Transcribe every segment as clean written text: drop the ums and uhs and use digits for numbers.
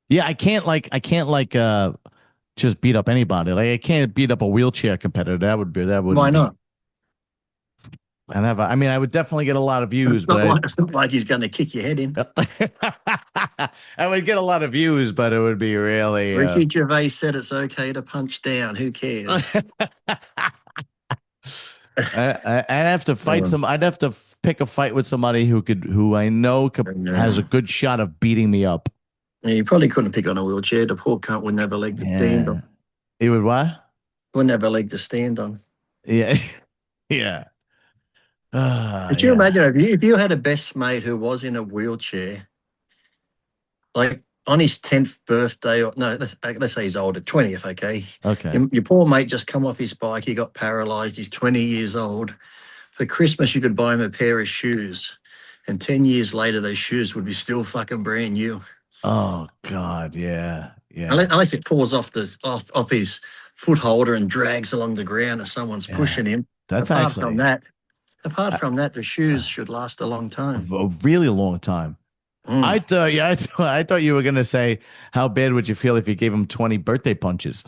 Yeah, I can't just beat up anybody. Like I can't beat up a wheelchair competitor. That wouldn't Why be. not? I mean, I would definitely get a lot of views, It's not like he's going to kick your head in. I would get a lot of views, but it would be really Ricky Gervais said it's okay to punch down. Who cares? I'd have to fight Um, some. I'd have to pick a fight with somebody who I know has a yeah. good shot of beating me up. You probably couldn't pick on a wheelchair. The poor cunt wouldn't have a leg to stand Yeah, on. it would what? Wouldn't have a leg to stand on. Yeah, yeah, Could you yeah. imagine if you had a best mate who was in a wheelchair, like on his 10th birthday, or no, let's say he's older, 20th, okay? Okay. Your poor mate just come off his bike, he got paralyzed, he's 20 years old. For Christmas, you could buy him a pair of shoes. And 10 years later, those shoes would be still fucking brand new. Oh God, yeah, yeah. Unless it falls off his foot holder and drags along the ground if someone's Yeah, pushing him. that's Apart from actually that, apart a, from that, the shoes should last a long time. a really long time. Mm. I thought you were gonna say how bad would you feel if you gave him 20 birthday punches?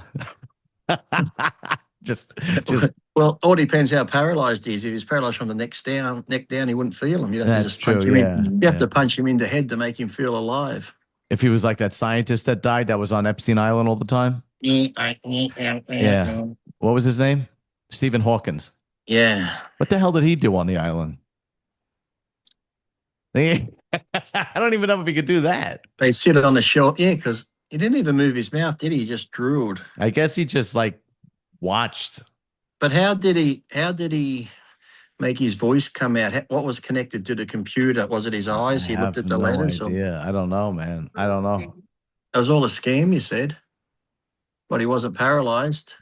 just, just Well, all depends how paralyzed he is. If he's paralyzed from the neck down, he wouldn't feel him. You'd have to that's just true. punch him in. Yeah, You have yeah. to punch him in the head to make him feel alive. If he was like that scientist that died that was on Epstein Island all the time. Yeah. What was his name? Stephen Hawkins. Yeah. What the hell did he do on the island? I don't even know if he could do that. They sit on the shelf. Yeah, because he didn't even move his mouth, did he? He just drooled. I guess he just like watched. But how did he make his voice come out? What was connected to the computer? Was it his I eyes? He looked have at the no letters, or idea. I don't know, man. I don't know. it was all a scam, you said, but he wasn't paralyzed.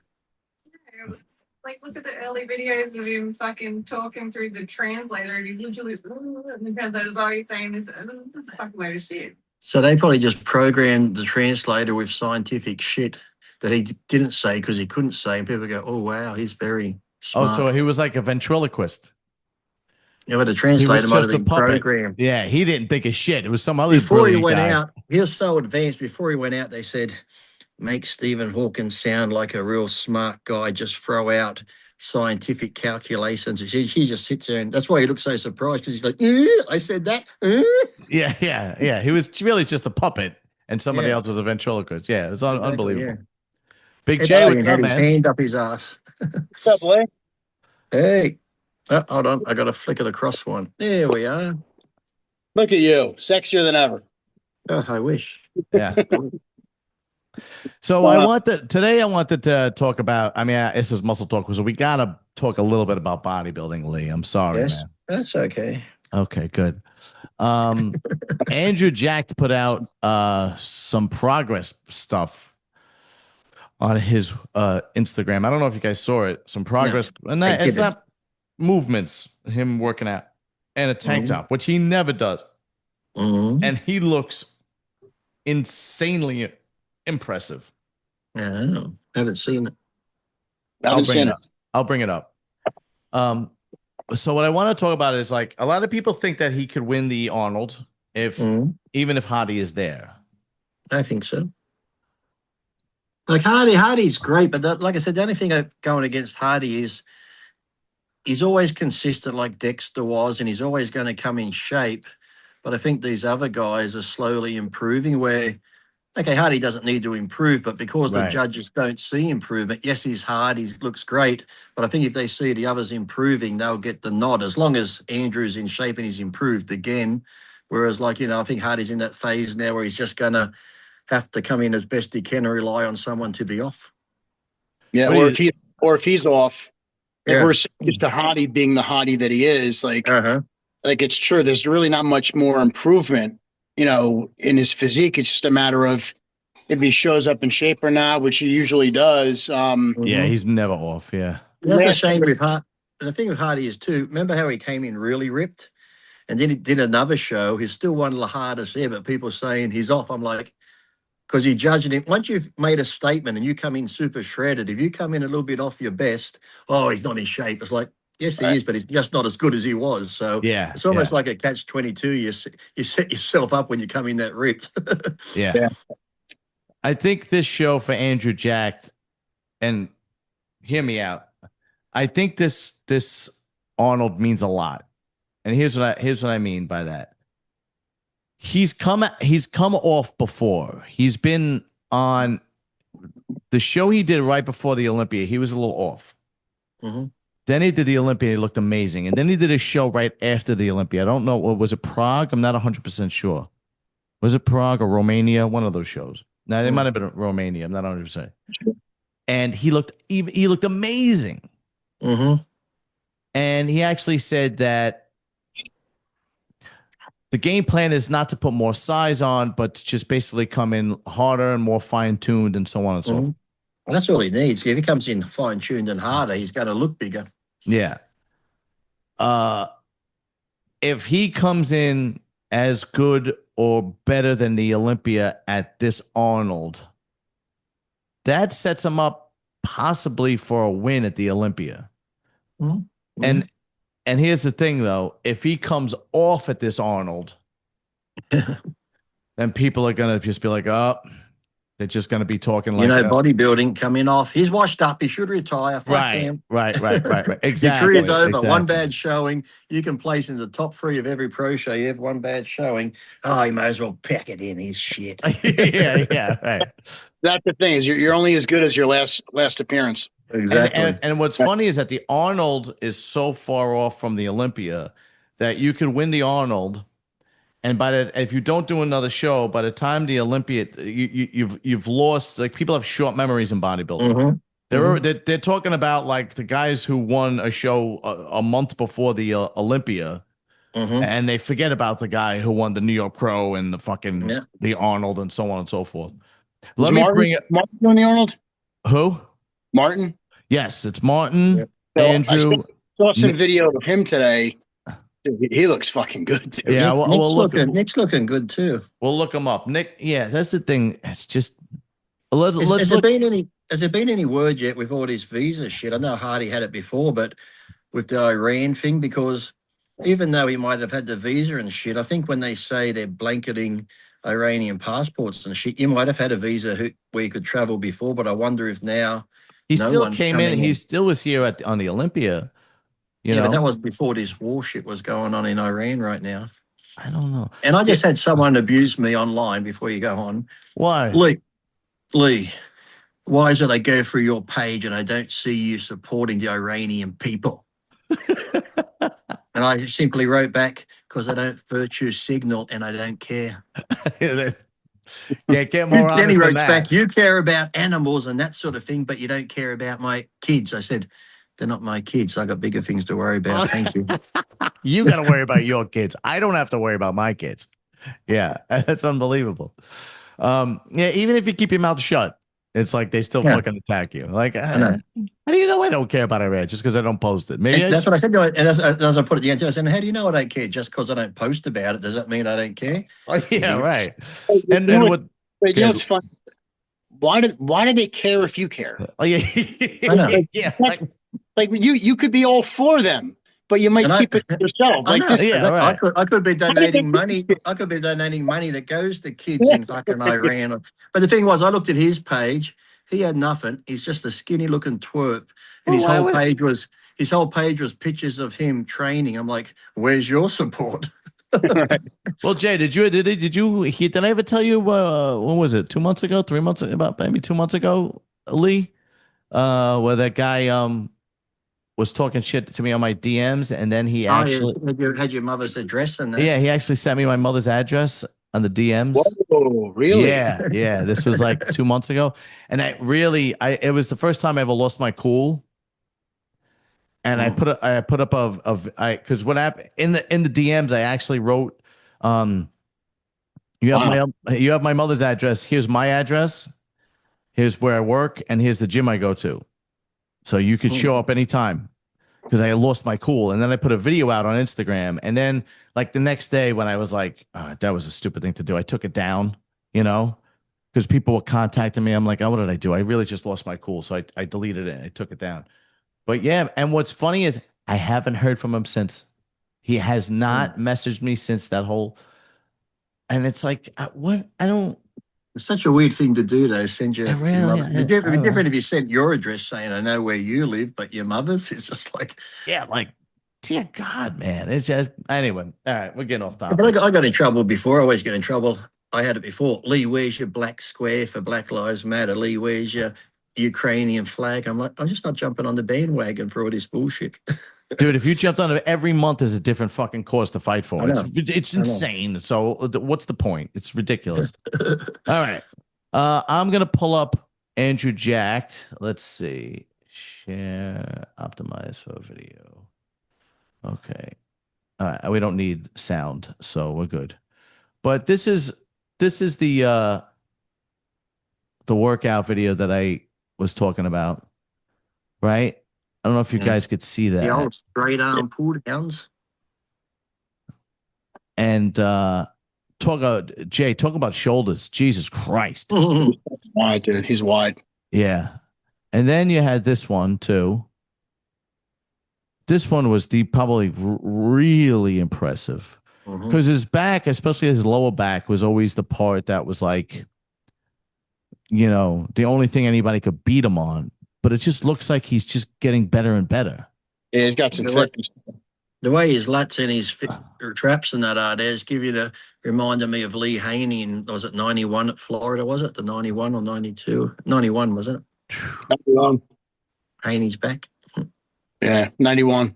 Like, look at the early videos of him fucking talking through the translator, and he's literally, and the translator's always saying this is just a fucking load of shit. So they probably just programmed the translator with scientific shit that he didn't say because he couldn't say. And people go, oh, wow, he's very Oh, so smart. he was like a ventriloquist. Yeah, but the He was translator might have just a been puppet. programmed. Yeah, he didn't think of shit. It was some other Before he brilliant went guy. out, he was so advanced. Before he went out, they said, make Stephen Hawking sound like a real smart guy. Just throw out scientific calculations. He just sits there, and that's why he looks so surprised because he's like, I said that. Yeah, yeah, yeah. He was really just a puppet, and somebody Yeah, else was a ventriloquist. Yeah, it was exactly. Yeah. unbelievable. Big J, Epstein what's had up, his man? hand up his ass. What's up, Blake? Hey, hold on. I got to flick it across one. There we are. Look at you, sexier than ever. Oh, I wish. Yeah. So Going on? today I wanted to talk about. I mean, this is muscle talk, so we gotta talk a little bit about bodybuilding, Lee. I'm sorry, Yes, man. that's okay. Okay, good. Um, Andrew Jack put out some progress stuff on his Instagram. I don't know if you guys saw it. Some No, progress, and I it's didn't. not movements, him working out, and a tank Mm-hmm. top, which he never does, Mm-hmm. and he looks insanely impressive. No, haven't seen it. I I'll haven't bring it seen it. up. I'll bring it up. Um, so what I want to talk about is like a lot of people think that he could win the Arnold if Mm-hmm. even if Hadi is there. I think so. Like Hardy's great, but like I said, the only thing going against Hardy is he's always consistent like Dexter was, and he's always going to come in shape. But I think these other guys are slowly improving where, okay, Hardy doesn't need to improve, but because the Right. judges don't see improvement, yes, he's hard, he looks great. But I think if they see the others improving, they'll get the nod as long as Andrew's in shape and he's improved again. Whereas, like, I think Hardy's in that phase now where he's just going to have to come in as best he can and rely on someone to be off. Yeah, What do you? or if he's off, like Yeah. we're used to Hadi being the Hadi that he is, Uh-huh. like it's true. There's really not much more improvement, in his physique. It's just a matter of if he shows up in shape or not, which he usually does. Yeah, Mm-hmm. he's never off. Yeah. That's the Last shame with Hart. The thing with Hardy is too. Remember how he came in really ripped, and then he did another show. He's still one of the hardest ever. People saying he's off. I'm like, because you're judging him. Once you've made a statement and you come in super shredded, if you come in a little bit off your best, oh, he's not in shape. It's like, yes, he right, is, but he's just not as good as he was. So Yeah. it's Yeah. almost like a catch 22. You set yourself up when you come in that ripped. Yeah. yeah. I think this show for Andrew Jack, and hear me out. I think this Arnold means a lot. And here's what I mean by that. He's come off before. He's been on the show he did right before the Olympia. He was a little off. Mhm. Then he did the Olympia. He looked amazing. And then he did a show right after the Olympia. I don't know. Was it Prague? I'm not 100% sure. Was it Prague or Romania? One of those shows. No, it might have been Romania. I'm not 100%. And he looked amazing. Mm-hmm. And he actually said that the game plan is not to put more size on, but to just basically come in harder and more fine-tuned and so on and so forth. And that's all he needs. If he comes in fine-tuned and harder, he's going to look bigger. Yeah. If he comes in as good or better than the Olympia at this Arnold, that sets him up possibly for a win at the Olympia. Mm-hmm. And here's the thing, though. If he comes off at this Arnold, then people are going to just be like, oh, they're just going to be talking like, bodybuilding coming off. He's washed up. He should retire. Fuck him. Right. Exactly. Your career's over. Exactly. One bad showing. You can place in the top 3 of every pro show. You have one bad showing. Oh, he may as well pack it in. He's shit. yeah, right. That's the thing is you're only as good as your last appearance. Exactly. And what's funny is that the Arnold is so far off from the Olympia that you can win the Arnold, and if you don't do another show, by the time the Olympia, you've lost. Like, people have short memories in bodybuilding. Mm-hmm. They're talking about like the guys who won a show a month before the Olympia, and they forget about the guy who won the New York Pro and the Arnold and so on and so forth. Let me bring it. Martin doing the Arnold? Who? Martin? Yes, it's Martin. Yeah. So Andrew. I saw some video of him today. Dude, he looks fucking good, dude. Yeah, Nick's looking good too. We'll look him up. Nick, yeah, that's the thing. It's just Has there been any word yet with all this visa shit? I know Hardy had it before, but with the Iran thing, because even though he might have had the visa and shit, I think when they say they're blanketing Iranian passports and shit, you might have had a visa where you could travel before, but I wonder if now he still came in. He still was here on the Olympia. You know? But that was before this war shit was going on in Iran right now. I don't know. And I just had someone abuse me online before you go on. Why? Lee, why is it I go through your page and I don't see you supporting the Iranian people? And I simply wrote back, because I don't virtue signal and I don't care. Yeah, get more honest. Then he than wrote that. back, you care about animals and that sort of thing, but you don't care about my kids. I said, they're not my kids. I got bigger things to worry about. Thank you. You got to worry about your kids. I don't have to worry about my kids. Yeah, that's unbelievable. Yeah, even if you keep your mouth shut, it's like they still fucking attack you. Like, how do you know I don't care about Iran just because I don't post it? Maybe that's what I said. And as I put it at the end, I said, how do you know I don't care? Just because I don't post about it, does that mean I don't care? Oh, yeah, right. And it's fun. Why do they care if you care? Oh, yeah. I know. Like you could be all for them, but you might keep it to yourself. Like this, I could be donating money. I could be donating money that goes to kids in fucking Iran. But the thing was, I looked at his page. He had nothing. He's just a skinny looking twerp, and his whole page was pictures of him training. I'm like, where's your support? Well, Jay, did I ever tell you when was it? 2 months ago, 3 months, about maybe 2 months ago, Lee, where that guy was talking shit to me on my DMs, and then he actually had your mother's address and that. Yeah, he actually sent me my mother's address on the DMs. Whoa, really? Yeah. This was like 2 months ago, and it was the first time I ever lost my cool. And I put up because what happened in the DMs, I actually wrote, you have my mother's address. Here's my address. Here's where I work, and here's the gym I go to. So you could show up anytime, because I lost my cool. And then I put a video out on Instagram. And then like the next day when I was like, that was a stupid thing to do, I took it down, because people were contacting me. I'm like, oh, what did I do? I really just lost my cool. So I deleted it. I took it down. But yeah, and what's funny is I haven't heard from him since. He has not messaged me since that whole. And it's like, what? I don't. It's such a weird thing to do, though. Send your, It really your mother. is. It'd be I don't know. different if you sent your address saying, I know where you live, but your mother's. It's just like, Yeah, like, dear God, man. It's just, anyway. All right, we're getting off but topic. I got in trouble before. I always get in trouble. I had it before. Lee, where's your black square for Black Lives Matter? Lee, where's your Ukrainian flag? I'm like, I'm just not jumping on the bandwagon for all this bullshit. Dude, if you jumped on it every month is a different fucking cause to fight for. I know. It's I know. insane. So what's the point? It's ridiculous. All right. I'm gonna pull up Andrew Jacked. Let's see. Share, optimize for video. Okay. All right. We don't need sound, so we're good. But this is the workout video that I was talking about, right? I don't know if you Yeah. guys could see The that. old straight arm pull downs. And talk about shoulders. Jesus Christ. Wide, dude. He's wide. Yeah. And then you had this one too. This one was probably really impressive because his back, especially his lower back, was always the part that was like, the only thing anybody could beat him on. But it just looks like he's just getting better and better. Yeah, he's got some fitness. The way his lats and his traps and that are there, reminded me of Lee Haney in, was it 91 at Florida, was it? The 91 or 92? 91, wasn't it? 91. Haney's back. Yeah, 91.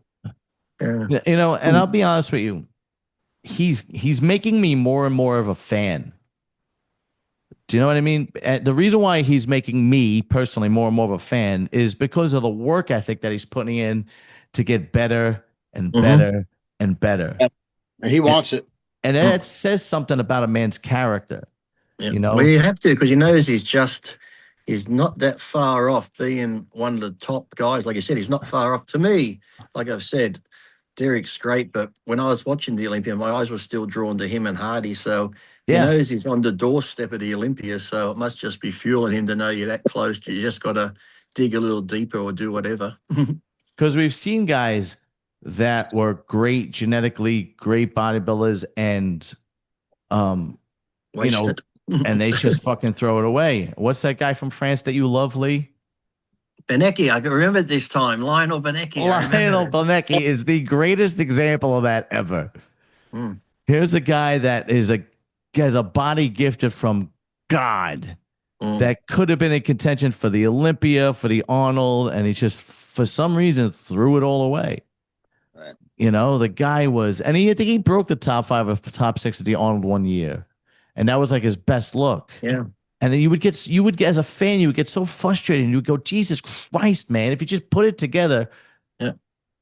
Yeah. And I'll be honest with you, he's making me more and more of a fan. Do you know what I mean? The reason why he's making me personally more and more of a fan is because of the work ethic that he's putting in to get better and better and better. He wants it. And that says something about a man's character. Yeah. You know? Well, you have to, because he knows he's not that far off being one of the top guys. Like you said, he's not far off. To me, like I've said, Derek's great, but when I was watching the Olympia, my eyes were still drawn to him and Hadi. So he knows he's on the doorstep of the Olympia. So it must just be fueling him to know you're that close. You just got to dig a little deeper or do whatever. Because we've seen guys that were great, genetically great bodybuilders and, Wasted. and they just fucking throw it away. What's that guy from France that you love, Lee? Benecki, I can remember this time. Lionel Benecki. Lionel Benecki is the greatest example of that ever. Here's a guy that has a body gifted from God that could have been in contention for the Olympia, for the Arnold, and he just, for some reason, threw it all away. Right. The guy was, and I think he broke the top 5 or top 6 of the Arnold one year, and that was like his best look. Yeah. And then you would get as a fan, you would get so frustrated, and you would go, Jesus Christ, man! If you just put it together. Yeah.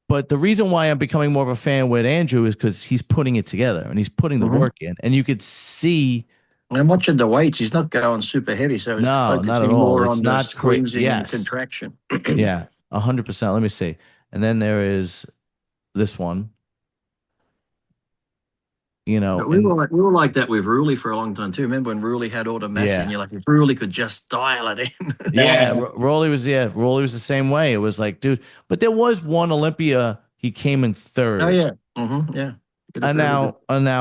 But the reason why I'm becoming more of a fan with Andrew is because he's putting it together and he's putting the work in, and you could see. I'm watching the weights. He's not going super heavy, so he's No, not at focusing all. more It's on not the squeezing and yes. contraction. Yeah, 100%. Let me see. And then there is this one. But we were like that with Ruley for a long time too. Remember when Ruley had all the mass and you're like, if Ruley could just dial it in. Rolly was the same way. It was like, dude, but there was one Olympia, he came in third. Oh yeah. Yeah. And now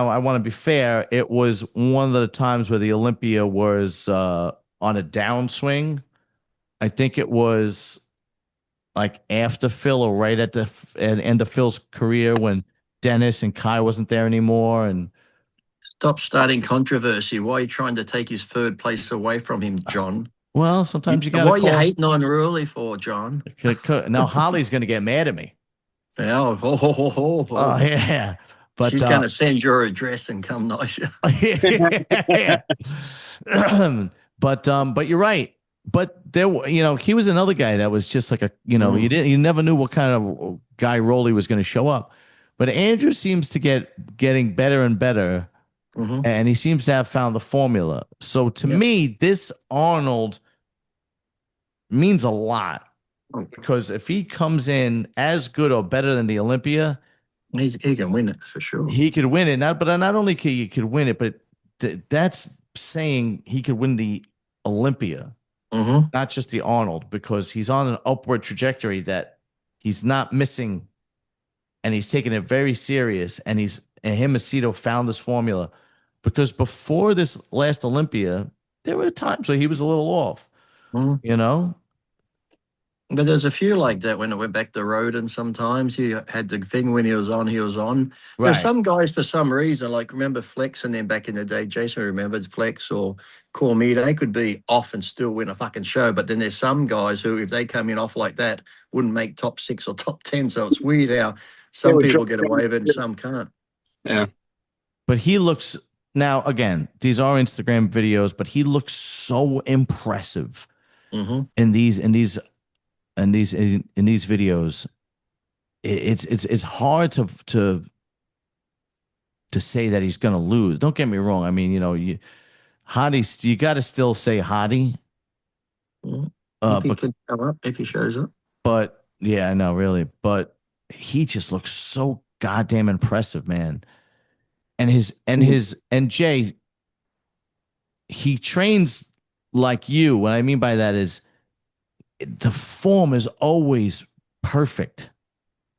I want to be fair. It was one of the times where the Olympia was on a downswing. I think it was like after Phil or right at the end of Phil's career when Dennis and Kai wasn't there anymore. And stop starting controversy. Why are you trying to take his third place away from him, John? Well, sometimes you got to. What are you hating on Ruley for, John? Now Holly's going to get mad at me. Oh, yeah. But she's going to send your address and come nice. Yeah. But you're right. But there, he was another guy that was just like you never knew what kind of guy Rolly was going to show up. But Andrew seems to getting better and better, and he seems to have found the formula. So to me, this Arnold means a lot because if he comes in as good or better than the Olympia, he can win it for sure. He could win it. Not only he could win it, but that's saying he could win the Olympia, not just the Arnold, because he's on an upward trajectory that he's not missing. And he's taking it very serious. And him and Cito found this formula because before this last Olympia, there were times where he was a little off, Mhm. you know? But there's a few like that when it went back to Roden. Sometimes he had the thing when he was on, he was on. There's Right. some guys for some reason, like remember Flex, and then back in the day, Jason remembered Flex or Call Me. They could be off and still win a fucking show. But then there's some guys who, if they come in off like that, wouldn't make top 6 or top 10. So it's weird how They some would people drop get down. away with it and some can't. Yeah. But he looks now again, these are Instagram videos, but he looks so impressive Mm-hmm. in these videos. It's hard to say that he's going to lose. Don't get me wrong. I mean, Hadi, you got to still say Hadi. Mhm. If he But could come up, if he shows up. yeah, I know, really. But he just looks so goddamn impressive, man. And Jay, he trains like you. What I mean by that is the form is always perfect.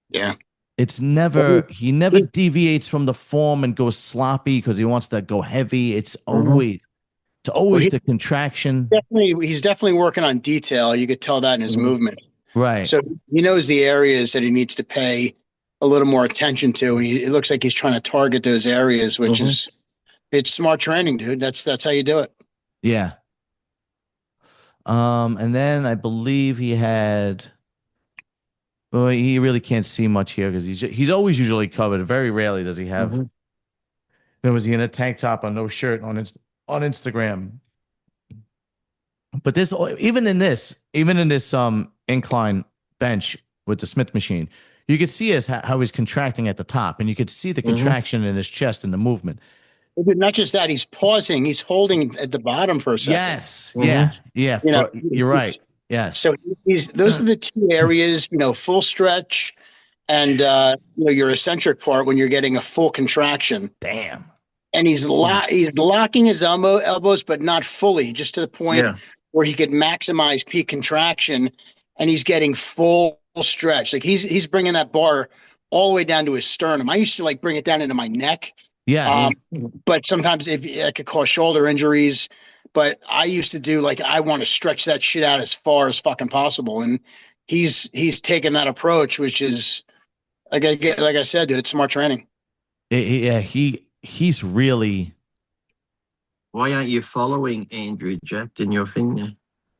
Yeah. It's never he never deviates from the form and goes sloppy because he wants to go heavy. It's always the contraction. He's definitely working on detail. You could tell that in his movement. Right. So he knows the areas that he needs to pay a little more attention to. And it looks like he's trying to target those areas, which is it's smart training, dude. That's how you do it. Yeah. And then I believe he had. Well, he really can't see much here because he's always usually covered. Very rarely does he have. Was he in a tank top or no shirt on Instagram? But this, even in this incline bench with the Smith machine, you could see how he's contracting at the top, and you could see the contraction in his chest and the movement. Not just that, he's pausing. He's holding at the bottom for a second. Yes. Yeah. You're right. Yes. So those are the two areas, full stretch and your eccentric part when you're getting a full contraction. Damn. And he's locking his elbows, but not fully, just to the point where he could maximize peak contraction, and he's getting full stretch. Like he's bringing that bar all the way down to his sternum. I used to bring it down into my neck. Yeah. But sometimes it could cause shoulder injuries. But I used to do I want to stretch that shit out as far as fucking possible, and he's taken that approach, which is like I said, dude, it's smart training. Yeah, he's really. Why aren't you following Andrew Jack in your thing there?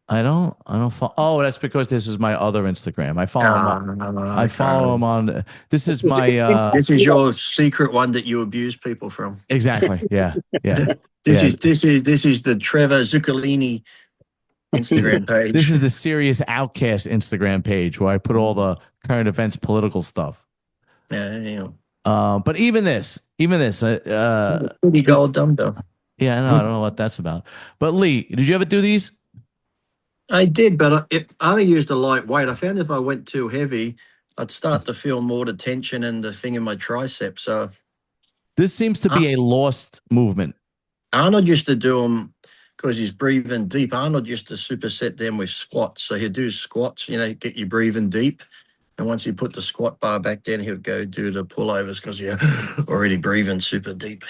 I don't follow. Oh, that's because this is my other Instagram. I follow him on. This is my. This is your secret one that you abuse people from. Exactly. Yeah. This is the Trevor Zuccolini Instagram page. This is the Serious Outcast Instagram page where I put all the current events, political stuff. Yeah. But even this, pretty gold dumbbell. Yeah, I don't know what that's about. But Lee, did you ever do these? I did, but I only used a lightweight. I found if I went too heavy, I'd start to feel more the tension and the thing in my tricep. So this seems to be a lost movement. Arnold used to do them because he's breathing deep. Arnold used to superset them with squats. So he'd do squats, get you breathing deep. And once he put the squat bar back, then he would go do the pullovers because you're already breathing super deep.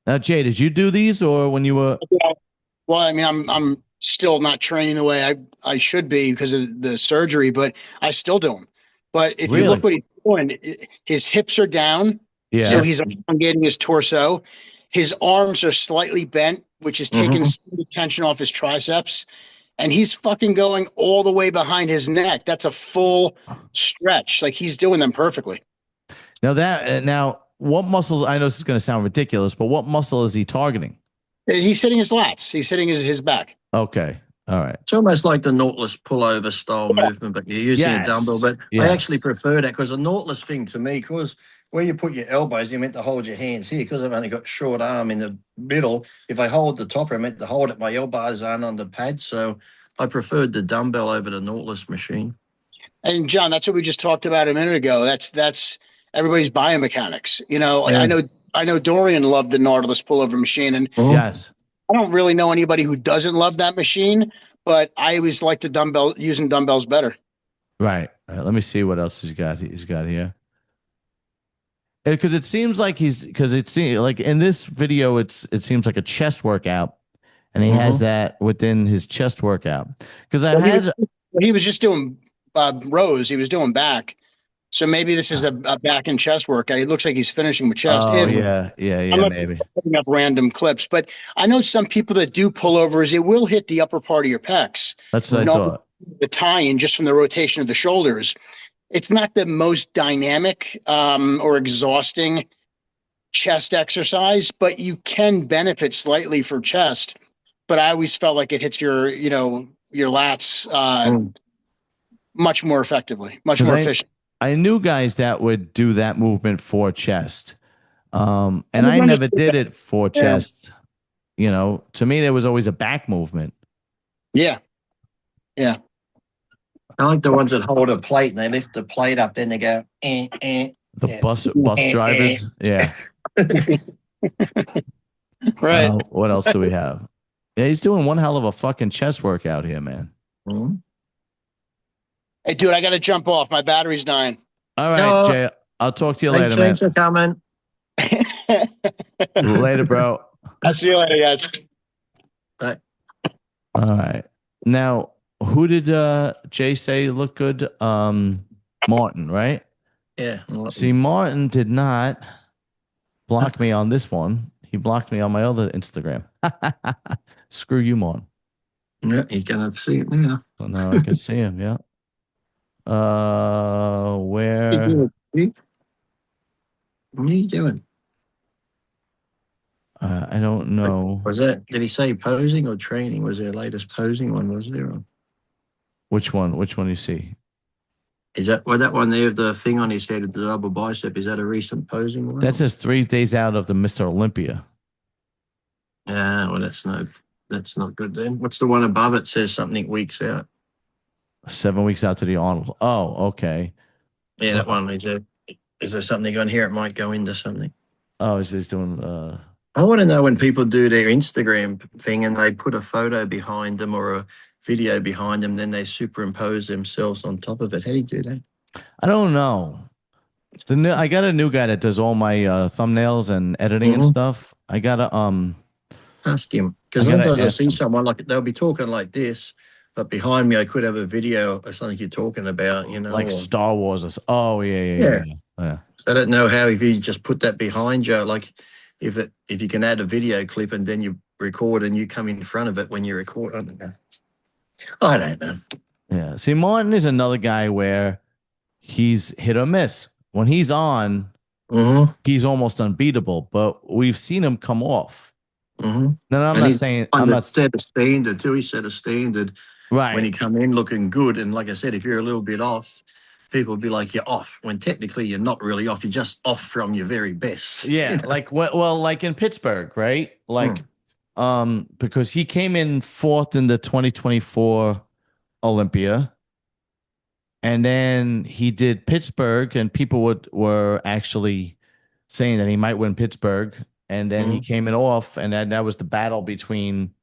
Now, Jay, did you do these or when you were? Well, I mean, I'm still not training the way I should be because of the surgery, but I still do them. But if you look what he's doing, his hips are down. Yeah. So he's elongating his torso. His arms are slightly bent, which is taking some tension off his triceps. And he's fucking going all the way behind his neck. That's a full stretch. He's doing them perfectly. Now, what muscles? I know this is going to sound ridiculous, but what muscle is he targeting? He's hitting his lats. He's hitting his back. Okay. All right. It's almost like the Nautilus pullover style movement, but you're using a dumbbell. But I actually prefer that because the Nautilus thing to me, because where you put your elbows, you're meant to hold your hands here. Because I've only got short arm in the middle. If I hold the top, I'm meant to hold it. My elbows aren't on the pad. So I preferred the dumbbell over the Nautilus machine. And John, that's what we just talked about a minute ago. That's everybody's biomechanics. I know Dorian loved the Nautilus pullover machine, and yes, I don't really know anybody who doesn't love that machine, but I always like the using dumbbells better. Right. All right. Let me see what else he's got. He's got here. Because it seems like in this video, it seems like a chest workout, and he has that within his chest workout. Because he was just doing rows. He was doing back. So maybe this is a back and chest workout. It looks like he's finishing with chest. Oh, yeah, maybe. Putting up random clips, but I know some people that do pullovers, it will hit the upper part of your pecs. That's what I thought. The tie-in just from the rotation of the shoulders. It's not the most dynamic or exhausting chest exercise, but you can benefit slightly for chest. But I always felt like it hits your lats much more effectively, much more efficient. I knew guys that would do that movement for chest. And I never did it for chest. You know, to me, there was always a back movement. Yeah. Yeah. I like the ones that hold a plate and they lift the plate up, then they go, The bus drivers. Yeah. Right. What else do we have? Yeah, he's doing one hell of a fucking chest workout here, man. Mm-hmm. Hey, dude, I got to jump off. My battery's dying. All right, Jay. I'll talk to you later, man. Thanks for coming. Later, bro. I'll see you later, guys. Bye. All right. Now, who did Jay say looked good? Martin, right? Yeah. See, Martin did not block me on this one. He blocked me on my other Instagram. Screw you, Martin. Yeah, you're gonna see it now. So now I can see him. Yeah. Where? What are you doing? I don't know. Was that? Did he say posing or training? Was their latest posing one? Was there? Which one? Which one you see? Is that that one there? The thing on his head, the double bicep. Is that a recent posing one? That says 3 days out of the Mr. Olympia. Yeah, well, that's not good then. What's the one above it? Says something weeks out. 7 weeks out to the Arnold. Oh, okay. Yeah, that one. Is there something on here? It might go into something. Oh, he's doing. I want to know when people do their Instagram thing and they put a photo behind them or a video behind them, then they superimpose themselves on top of it. How do you do that? I don't know. I got a new guy that does all my thumbnails and editing and stuff. I gotta ask him, because sometimes I see someone like they'll be talking like this, but behind me I could have a video or something you're talking about, you know, like Star Wars. Oh yeah. So I don't know how if you just put that behind you, like if you can add a video clip and then you record and you come in front of it when you record. I don't know. Yeah. See, Martin is another guy where he's hit or miss. When he's on, he's almost unbeatable, but we've seen him come off. No, I'm not saying I'm not set a standard too. He set a standard right when he come in looking good. And like I said, if you're a little bit off, people will be like, you're off, when technically you're not really off. You're just off from your very best. Yeah, you know? like in Pittsburgh, right? Like because he came in 4th in the 2024 Olympia. And then he did Pittsburgh, and people were actually saying that he might win Pittsburgh. And then he came in off, and that was the battle between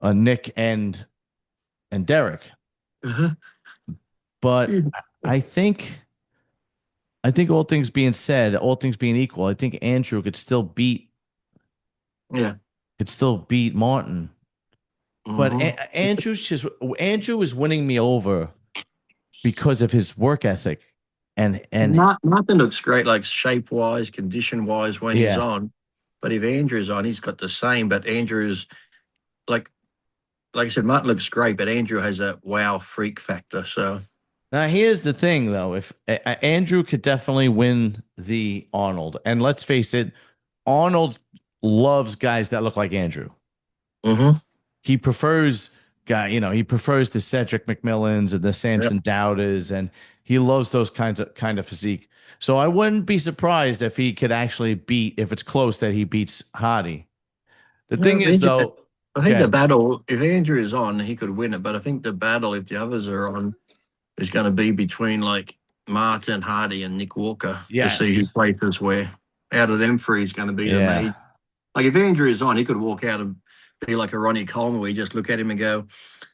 Nick and Derek. But I think all things being said, all things being equal, I think Andrew could still beat. Yeah, could still beat Martin. But Andrew is winning me over because of his work ethic. And Martin looks great, like shape wise, condition wise when he's on. But if Andrew's on, he's got the same. But Andrew's like I said, Martin looks great, but Andrew has that wow freak factor. So now here's the thing, though: if Andrew could definitely win the Arnold, and let's face it, Arnold loves guys that look like Andrew. He prefers he prefers the Cedric McMillans and the Samson Daudas, and he loves those kind of physique. So I wouldn't be surprised if he could actually beat, if it's close, that he beats Hadi. The thing is, though, I think the battle, if Andrew is on, he could win it. But I think the battle, if the others are on, is going to be between like Martin, Hadi, and Nick Walker to see who places where. Out of them three is going to be the main. Like if Andrew is on, he could walk out and be like a Ronnie Coleman, where you just look at him and go,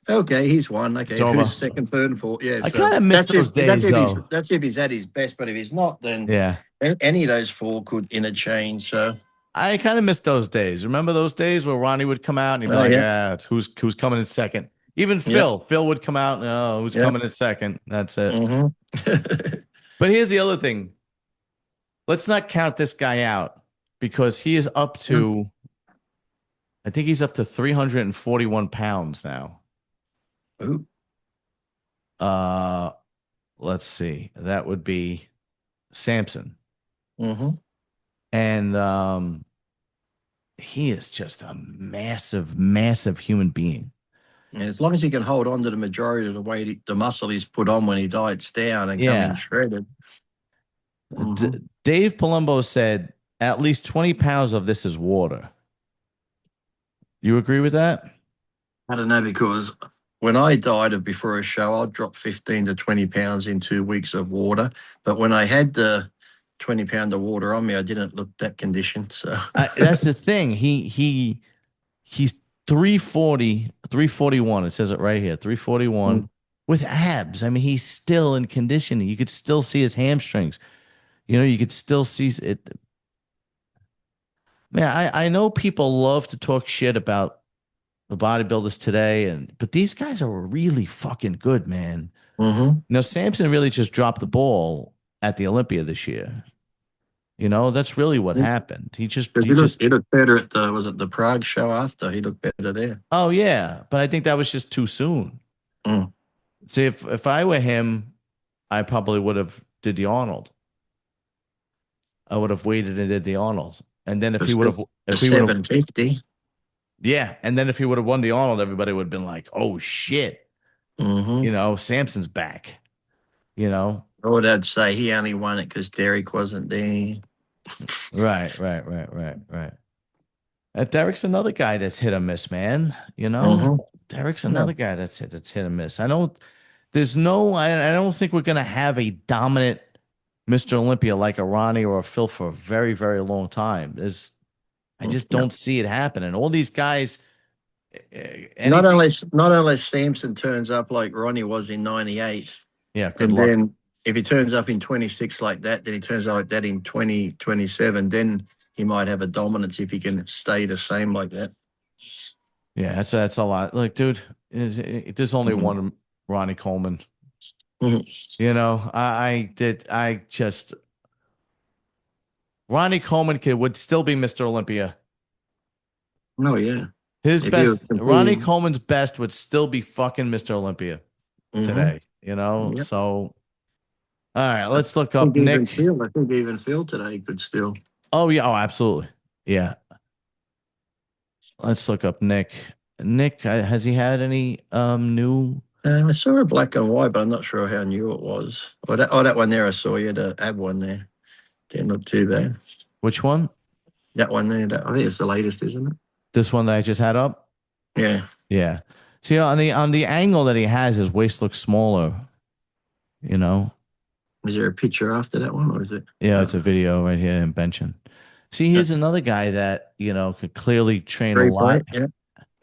okay, he's won. Okay, who's second, third, and fourth? Yeah, I kind of miss those days, though. That's if he's at his best. But if he's not, then any of those four could interchange. So I kind of miss those days. Remember those days where Ronnie would come out and he'd be Oh like, yeah, "Ah, it's who's coming in second." Even yep, Phil would come out. No, who's yep. coming in second? That's it. Mm-hmm. But here's the other thing. Let's not count this guy out because he is up to, I think he's up to 341 pounds now. Ooh. Uh, let's see. That would be Samson. Mm-hmm. And he is just a massive, massive human being. And as long as he can hold on to the majority of the weight, the muscle he's put on when he diets down and come in Yeah. shredded. Mm-hmm. Dave Palumbo said at least 20 pounds of this is water. You agree with that? I don't know, because when I dieted before a show, I'd drop 15 to 20 pounds in 2 weeks of water. But when I had the 20 pound of water on me, I didn't look that conditioned. So That's the thing. He's 340, 341. It says it right here, 341 with abs. I mean, he's still in conditioning. You could still see his hamstrings. You could still see it. Man, I know people love to talk shit about the bodybuilders today, but these guys are really fucking good, man. mm-hmm. Samson really just dropped the ball at the Olympia this year. That's really what happened. He just, He looked better at the Prague show after. He looked better there. oh yeah, but I think that was just too soon. Mm. See, if I were him, I probably would have did the Arnold. I would have waited and did the Arnold, and then if he would have, if he would have, 750. yeah, and then if he would have won the Arnold, everybody would have been like, "Oh shit," Mm-hmm. Samson's back. You know, Or they'd say he only won it because Derek wasn't there. right. Derek's another guy that's hit or miss, man. Mm-hmm. Derek's Yeah. another guy that's hit or miss. I don't. I don't think we're gonna have a dominant Mr. Olympia like a Ronnie or a Phil for a very, very long time. I just don't see it happening. All these guys, Not anything, unless Samson turns up like Ronnie was in '98, yeah, good and luck. then if he turns up in 26 like that, then he turns up like that in 2027, then he might have a dominance if he can stay the same like that. Yeah, that's a lot. Like, dude, there's only one Ronnie Coleman. I just Ronnie Coleman would still be Mr. Olympia. Oh yeah. His If best, Ronnie Coleman's best would still be fucking Mr. Olympia today. Yep. So all right, let's look up Nick. I think even Phil today could still. Oh yeah, oh absolutely, yeah. Let's look up Nick. Nick, has he had any new? I saw a black and white, but I'm not sure how new it was. That one there I saw. You had an ab one there. Didn't look too bad. Which one? That one there. I think it's the latest, isn't it? This one that I just had up. Yeah. Yeah. See, on the angle that he has, his waist looks smaller. Is there a picture after that one, or is it? Yeah, it's a video right here in benching. See, here's another guy that could clearly train a lot. Yeah.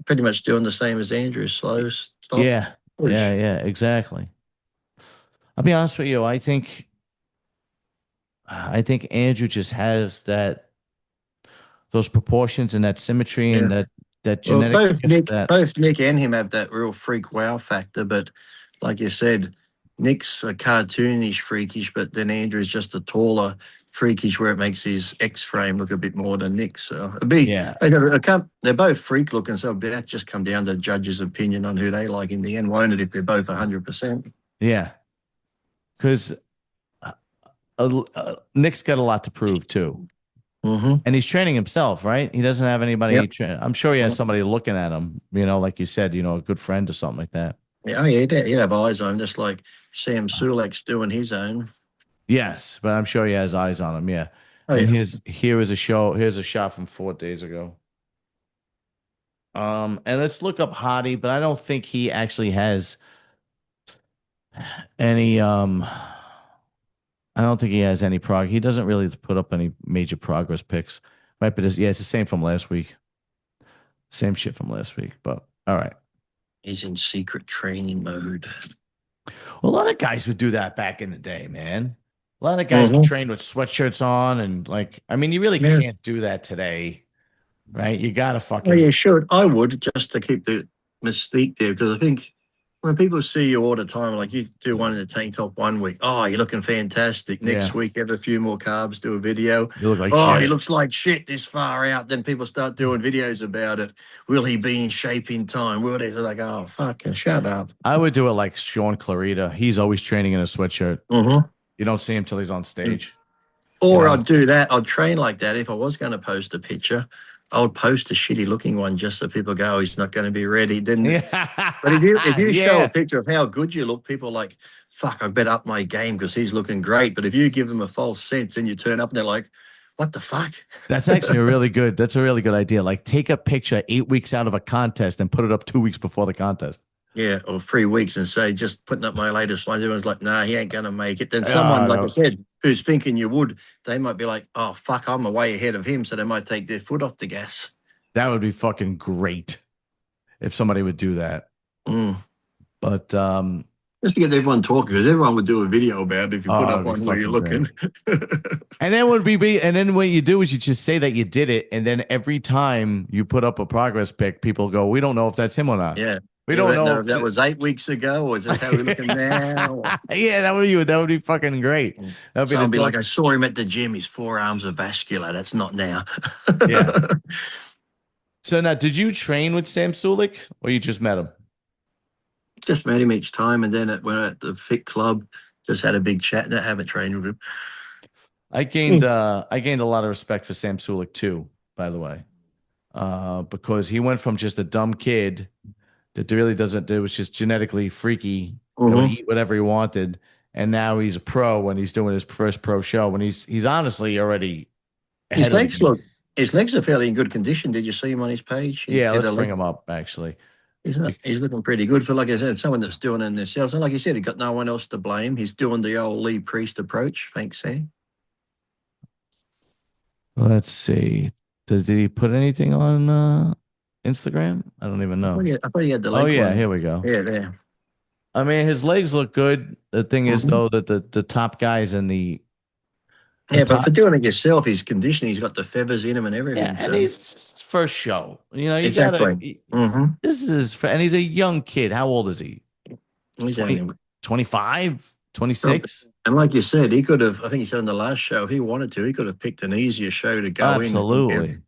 Pretty much doing the same as Andrew. Slow, stop. Yeah. Push. Yeah, exactly. I'll be honest with you. I think Andrew just has those proportions and that symmetry and that genetic. Well, both Nick and him have that real freak wow factor, but like you said, Nick's a cartoonish freakish, but then Andrew's just a taller freakish, where it makes his X frame look a bit more than Nick's. So they're both freak looking, so that just come down to judges' opinion on who they like in the end, won't it? If they're both 100%. Yeah, because Nick's got a lot to prove too. And he's training himself, right? He doesn't have anybody. I'm sure he has somebody looking at him, like you said, a good friend or something like that. Yeah, he'd have eyes on him, just like Sam Sulek's doing his own. Yes, but I'm sure he has eyes on him. Yeah. Here's a shot from 4 days ago. And let's look up Hadi, but I don't think he actually has any. I don't think he has any prog. He doesn't really put up any major progress pics, right? But it's the same from last week. Same shit from last week. But all right. He's in secret training mode. Well, a lot of guys would do that back in the day, man. A lot of guys train with sweatshirts on, and like, I mean, you really can't do that today, right? You gotta fucking. Oh, yeah, sure. I would, just to keep the mystique there, because I think when people see you all the time, like you do one in the tank top one week, oh, you're looking fantastic. Next week, have a few more carbs, do a video. You look like shit. He shit. looks like shit this far out. Then people start doing videos about it. Will he be in shape in time? Will they? They're like, oh, fucking shut up. I would do it like Sean Clarita. He's always training in a sweatshirt. You don't see him till he's on stage. Or I'd do that. I'd train like that. If I was going to post a picture, I would post a shitty looking one just so people go, oh, he's not going to be ready. Then, but if you show a picture of how good you look, people are like, fuck, I better up my game because he's looking great. But if you give them a false sense and you turn up and they're like, what the fuck? That's actually that's a really good idea. Like take a picture 8 weeks out of a contest and put it up 2 weeks before the contest. Yeah, or 3 weeks and say, just putting up my latest ones. Everyone's like, nah, he ain't going to make it. Then someone, like I said, who's thinking you would, they might be like, oh, fuck, I'm way ahead of him. So they might take their foot off the gas. That would be fucking great if somebody would do that. But just to get everyone talking, because everyone would do a video about it if you put up one where you're looking. And then what you do is you just say that you did it, and then every time you put up a progress pic, people go, we don't know if that's him or not. Yeah. We don't know if that was 8 weeks ago, or is that how we're looking now? Yeah, that would be fucking great. That'd be like, I saw him at the gym. His forearms are vascular. That's not now. Yeah. So now, did you train with Sam Sulek, or you just met him? Just met him each time, and then when at the Fit Club, just had a big chat. And I haven't trained with him. I gained a lot of respect for Sam Sulek too, by the way, because he went from just a dumb kid that really doesn't. It was just genetically freaky. He would eat whatever he wanted, and now he's a pro and he's doing his first pro show. And he's honestly already his legs are fairly in good condition. Did you see him on his page? Let's bring him up. Actually, he's looking pretty good for, like I said, someone that's doing it in themselves. And like you said, he got no one else to blame. He's doing the old Lee Priest approach. Thanks, Sam. Let's see. Did he put anything on Instagram? I don't even know. I thought he had the leg. Oh yeah, one. Here we go. Yeah, there. I mean, his legs look good. The thing is, though, that the top guys in the but for doing it yourself, his conditioning, he's got the feathers in him and everything. Yeah, and he's first show. You know, exactly. This is, and he's a young kid. How old is he? He's 25, 26. And like you said, he could have, I think he said in the last show, if he wanted to, he could have picked an easier show to go in. Absolutely.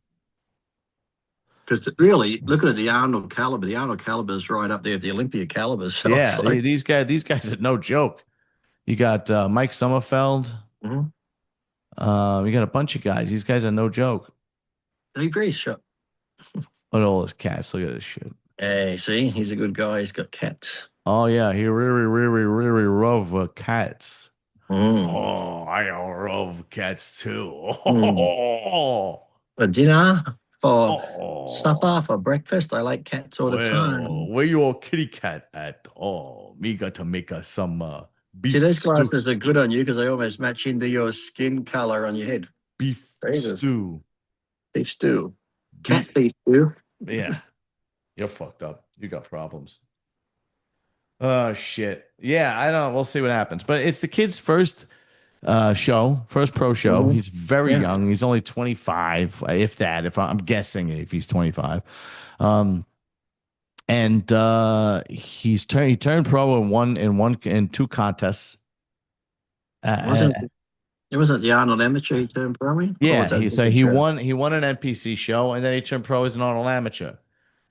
Because really, looking at the Arnold caliber is right up there with the Olympia caliber. So yeah, like, these guys are no joke. You got Mike Sommerfeld. You got a bunch of guys. These guys are no joke. I agree, sure. Look at all his cats. Look at this shit. Hey, see, he's a good guy. He's got cats. Oh yeah, he really love cats. Oh, I love cats too. For dinner, for supper, for breakfast, I like cats all the time. Where your kitty cat at? Oh, me got to make us some beef. See, those glasses are good on you because they almost match into your skin color on your head. Beef stew. Beef stew. Cat beef stew. Yeah. You're fucked up. You got problems. Oh, shit. Yeah, I don't know. We'll see what happens. But it's the kid's first show, first pro show. He's very young. He's only 25, if that. If I'm guessing if he's 25. And he turned pro in two contests. It wasn't the Arnold Amateur he turned pro in? Yeah, he won an NPC show, and then he turned pro as an Arnold Amateur.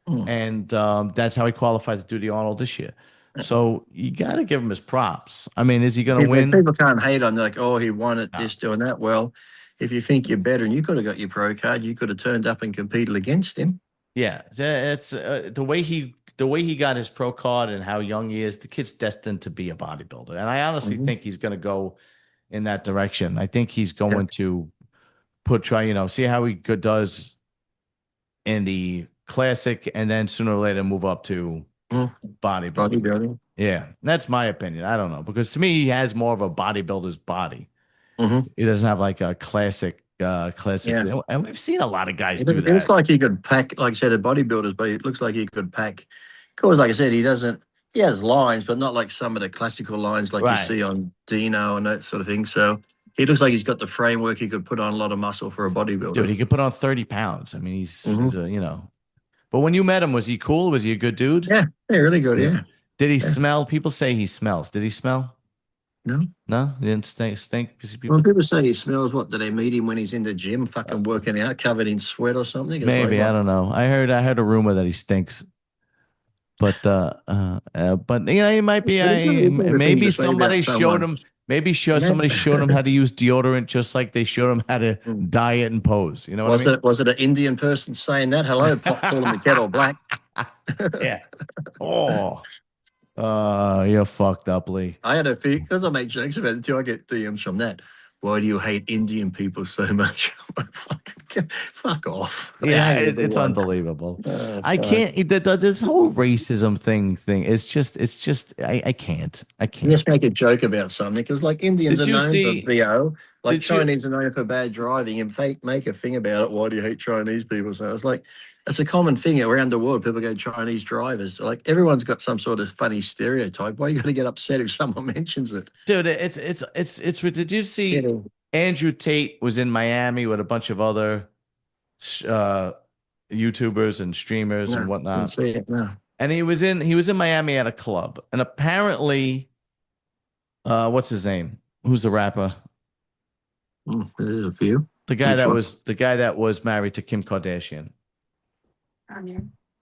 And that's how he qualified to do the Arnold this year. So you got to give him his props. I mean, is he going to win? People can't hate on like, oh, he won at this, doing that. Well, if you think you're better and you could have got your pro card, you could have turned up and competed against him. Yeah, it's the way he got his pro card and how young he is. The kid's destined to be a bodybuilder, and I honestly think he's going to go in that direction. I think he's going to see how he does in the classic, and then sooner or later move up to bodybuilding. Yeah, that's my opinion. I don't know, because to me, he has more of a bodybuilder's body. He doesn't have like a classic. And we've seen a lot of guys do that. It looks like he could pack, like I said, a bodybuilder's, but it looks like he could pack. Because, like I said, he he has lines, but not like some of the classical lines like you Right. see on Dino and that sort of thing. So he looks like he's got the framework. He could put on a lot of muscle for a bodybuilder. Dude, he could put on 30 pounds. I mean, he's Mhm. a, you know. But when you met him, was he cool? Was he a good dude? Yeah, really good. Yes. Yeah. Did he Yeah. smell? People say he smells. Did he smell? No. No, he didn't stink. Well, people say he smells. What, do they meet him when he's in the gym, fucking working out, covered in sweat or something? It's Maybe, like, I don't know. I heard a rumor that he stinks. But you know, he might be. Maybe somebody showed him. Somebody showed him how to use deodorant, just like they showed him how to diet and pose. You know what I mean? Was it an Indian person saying that? Hello, pot calling the kettle black. Yeah. Oh. You're fucked up, Lee. I had a few, because I make jokes about it too. I get DMs from that. Why do you hate Indian people so much? I'm like, fuck off. Yeah, it's unbelievable. I can't. This whole racism thing. It's just. I can't. Just make a joke about something, because like Indians Did are you known see- for VO, like did you- Chinese are known for bad driving, and they make a thing about it. Why do you hate Chinese people? So it's like, it's a common thing around the world. People go Chinese drivers. Like everyone's got some sort of funny stereotype. Why are you going to get upset if someone mentions it? Dude, it's. Did you see? Andrew Tate was in Miami with a bunch of other YouTubers and streamers and whatnot. Didn't see it, no. And he was in Miami at a club. And apparently, what's his name? Who's the rapper? There's a few. The guy that was married to Kim Kardashian.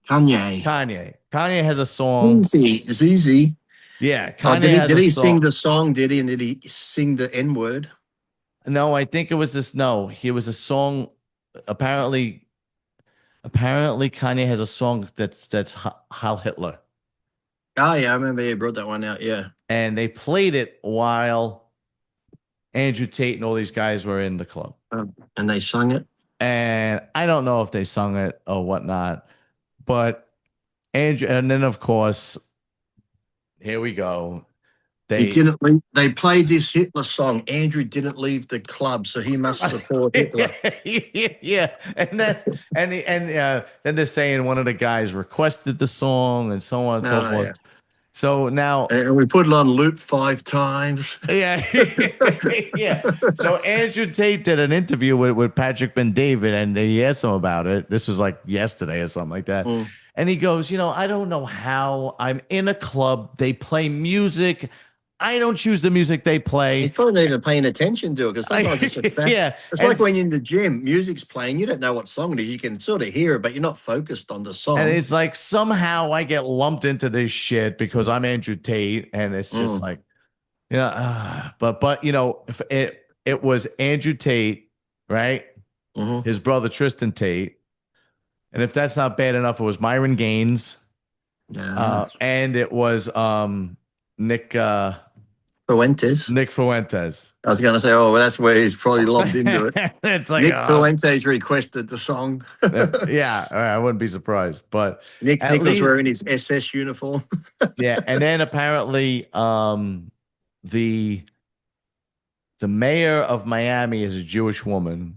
Kanye. Kanye has a song. ZZ. Yeah, Kanye did he sing the song? Did he? And did he sing the N word? No, I think it was this. No, he was a song. Apparently, Kanye has a song that's Heil Hitler. Oh yeah, I remember he brought that one out. Yeah, and they played it while Andrew Tate and all these guys were in the club, and they sung it. And I don't know if they sung it or whatnot, but Andrew. And then of course, here we go. He didn't leave. They played this Hitler song. Andrew didn't leave the club, so he must support Hitler. Yeah, and then then they're saying one of the guys requested the song and so on and so forth. Yeah. So now, and we put it on loop 5 times. Yeah, yeah. So Andrew Tate did an interview with Patrick Ben-David, and he asked him about it. This was like yesterday or something like that. And he goes, I don't know how I'm in a club. They play music. I don't choose the music they play. He's probably not even paying attention to it, because sometimes it's just it's like when you're in the gym, music's playing, you don't know what song it is. You can sort of hear it, but you're not focused on the song. And it's like somehow I get lumped into this shit because I'm Andrew Tate, and it's just like, but if it was Andrew Tate, right? His brother Tristan Tate, and if that's not bad enough, it was Myron Gaines, and it was Nick Fuentes. I was going to say, that's where he's probably lobbed into it. It's like Nick Fuentes requested the song. Yeah, I wouldn't be surprised. But Nick was wearing his SS uniform. Yeah, and then apparently, the mayor of Miami is a Jewish woman,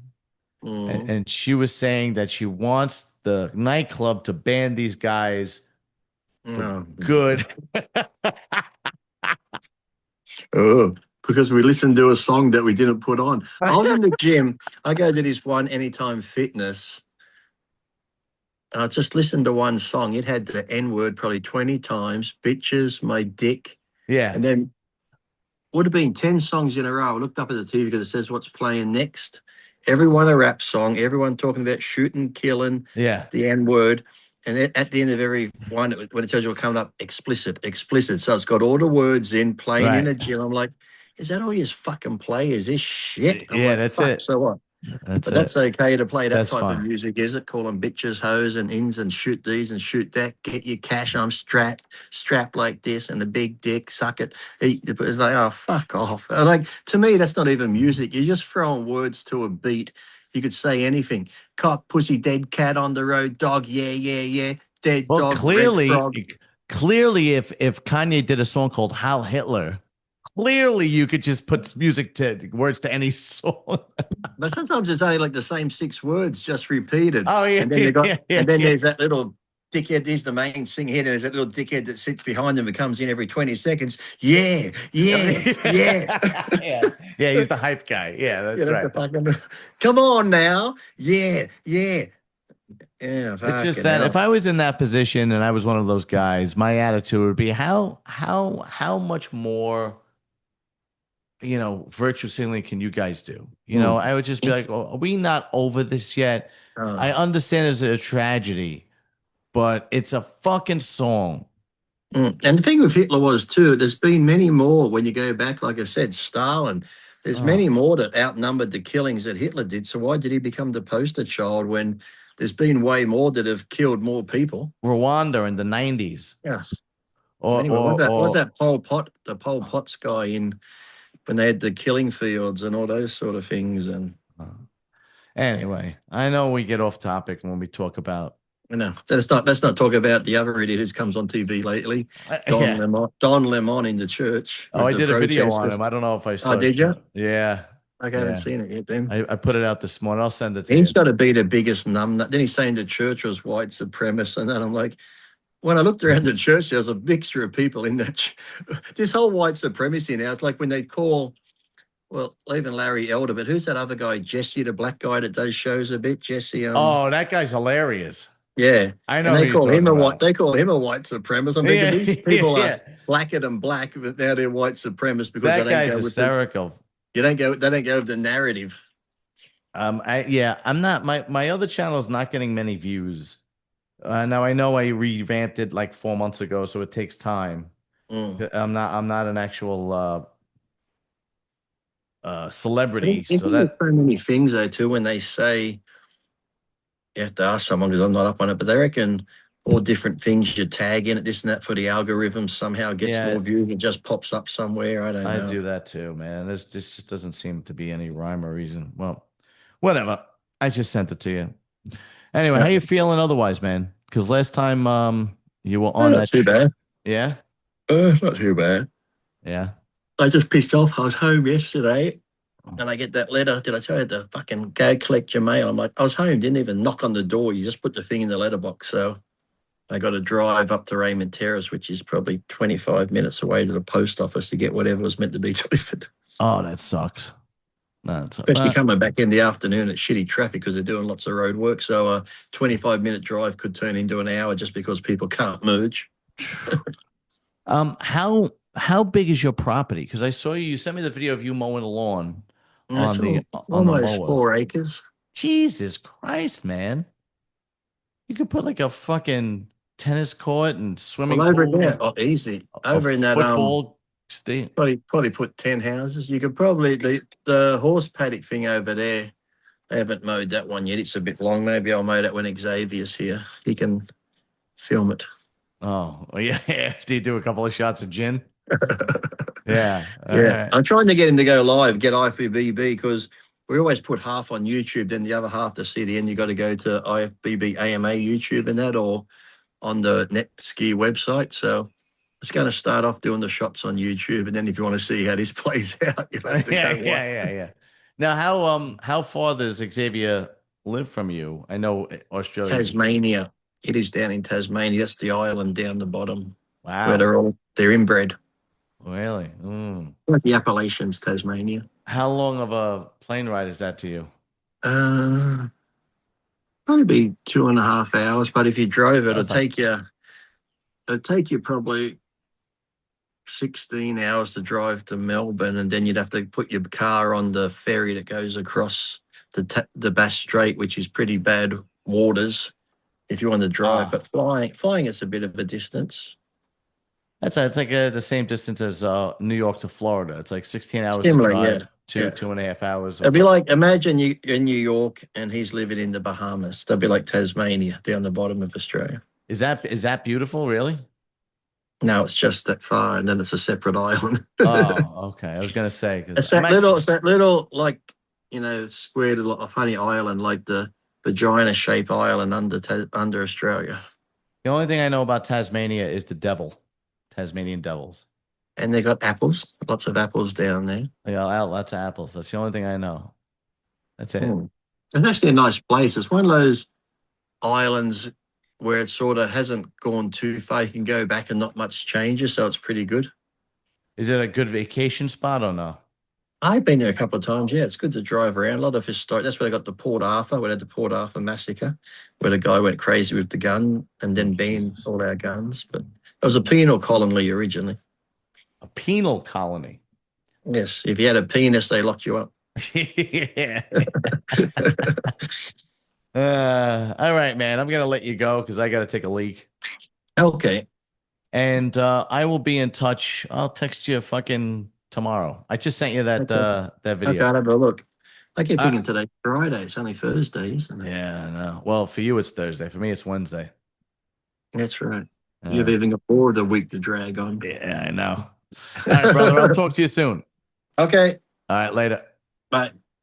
and she was saying that she wants the nightclub to ban these guys. Good. Because we listened to a song that we didn't put on. I was in the gym. I go to this one Anytime Fitness, and I just listened to one song. It had the N word probably 20 times. Bitches, my dick. Yeah. And then would have been 10 songs in a row. I looked up at the TV because it says what's playing next. Everyone a rap song. Everyone talking about shooting, killing. Yeah. The N word. And at the end of every one, when it tells you what coming up, explicit. So it's got all the words in, playing in a gym. I'm like, is that all you fucking play? Is this shit? I'm like, that's it. So what? That's okay to play that type of music, is it? Call them bitches, hoes, and ins, and shoot these and shoot that. Get your cash. I'm strapped like this, and the big dick, suck it. It's like, oh, fuck off. Like, to me, that's not even music. You're just throwing words to a beat. You could say anything. Cock, pussy, dead cat on the road, dog, yeah. Dead dog. Clearly, if Kanye did a song called Heil Hitler, clearly you could just put words to any song. But sometimes it's only like the same 6 words just repeated. Oh yeah. And then there's that little dickhead is the main thing here. There's that little dickhead that sits behind him who comes in every 20 seconds. Yeah. Yeah, he's the hype guy. Yeah, that's right. Come on now. Yeah. It's just that if I was in that position and I was one of those guys, my attitude would be how much more, virtual signaling can you guys do? I would just be like, oh, are we not over this yet? I understand it's a tragedy, but it's a fucking song. And the thing with Hitler was too, there's been many more when you go back, like I said, Stalin, there's many more that outnumbered the killings that Hitler did. So why did he become the poster child when there's been way more that have killed more people? Rwanda in the 90s. Yeah. Anyway, what was that Pol Pot, the Pol Pot's guy in when they had the killing fields and all those sort of things? And anyway, I know we get off topic when we talk about. No, let's not talk about the other idiot who comes on TV lately, Don Lemon in the church. Oh, I did a video on him. I don't know if I saw. Oh, did you? Yeah. I haven't seen it yet. Then I put it out this morning. I'll send it to you. He's got to be the biggest numbnut. Then he's saying the church was white supremacist, and then I'm like, when I looked around the church, there's a mixture of people in that. This whole white supremacy now. It's like when they call. Well, even Larry Elder, but who's that other guy? Jesse, the black guy that does shows a bit. Jesse. Oh, that guy's hilarious. Yeah, I know. And they call him a white. They call him a white supremacist. I'm thinking these people are blacker than black, but now they're white supremacists because that guy's hysterical. They don't go with the narrative. I'm not. My other channel is not getting many views. Now I know I revamped it like 4 months ago, so it takes time. I'm not an actual celebrity. So there's so many things though too when they say. You have to ask someone because I'm not up on it, but they reckon all different things you tag in it, this and that for the algorithm somehow gets more views. It just pops up somewhere. I don't know. I do that too, man. This just doesn't seem to be any rhyme or reason. Well, whatever. I just sent it to you. Anyway, how you feeling otherwise, man? Because last time you were on not too bad. Yeah? Not too bad. Yeah. I just pissed off. I was home yesterday. And I get that letter. Did I tell you to fucking go collect your mail? I'm like, I was home, didn't even knock on the door. You just put the thing in the letterbox. So I got to drive up to Raymond Terrace, which is probably 25 minutes away to the post office to get whatever was meant to be delivered. Oh, that sucks. Especially coming back in the afternoon at shitty traffic because they're doing lots of road work. So a 25-minute drive could turn into an hour just because people can't merge. How big is your property? Because I saw you sent me the video of you mowing the lawn. Almost 4 acres. Jesus Christ, man! You could put like a fucking tennis court and swimming over pool. There. Oh, easy. Over in that football probably put 10 houses. You could probably the horse paddock thing over there. They haven't mowed that one yet. It's a bit long. Maybe I'll mow that when Xavier's here. He can film it. Oh, well, yeah. Do you do a couple of shots of gin? Yeah. Right. I'm trying to get him to go live, get IFBB because we always put half on YouTube, then the other half to see the end. You got to go to IFBB AMA YouTube and that, or on the Netski website. So it's going to start off doing the shots on YouTube, and then if you want to see how this plays out, you have to go. Yeah. Now, how far does Xavier live from you? I know Australia. Tasmania. It is down in Tasmania. That's the island down the bottom. Wow. Where they're inbred. Really? Like the Appalachians, Tasmania. How long of a plane ride is that to you? Probably be 2.5 hours, but if you drove it'll take you probably 16 hours to drive to Melbourne, and then you'd have to put your car on the ferry that goes across the Bass Strait, which is pretty bad waters if you want to drive. But flying is a bit of a distance. It's like the same distance as New York to Florida. It's like 16 hours Similar, to drive, 2.5 hours. It'd be like, imagine you in New York and he's living in the Bahamas. That'd be like Tasmania down the bottom of Australia. Is that beautiful, really? No, it's just that far, and then it's a separate island. Oh, okay. I was gonna say it's that little like squared little funny island, like the vagina-shaped island under Australia. The only thing I know about Tasmania is the devil. Tasmanian devils. And they got apples, lots of apples down there. They got lots of apples. That's the only thing I know. That's it. It's actually a nice place. It's one of those islands where it sort of hasn't gone too far. You can go back and not much changes, so it's pretty good. Is it a good vacation spot or no? I've been there a couple of times. Yeah, it's good to drive around. A lot of historic. That's where they got the Port Arthur. We had the Port Arthur massacre, where the guy went crazy with the gun and then banned all our guns. But it was a penal colony originally. A penal colony. Yes, if you had a penis, they locked you up. Yeah. All right, man. I'm gonna let you go because I gotta take a leak. Okay. And I will be in touch. I'll text you fucking tomorrow. I just sent you that that video. Okay, I'll have a look. I keep thinking today's Friday. It's only Thursday, isn't it? Yeah, I know. Well, for you it's Thursday. For me it's Wednesday. That's right. You've even got more of the week to drag on. Yeah, I know. All right, brother. I'll talk to you soon. Okay. All right, later. Bye.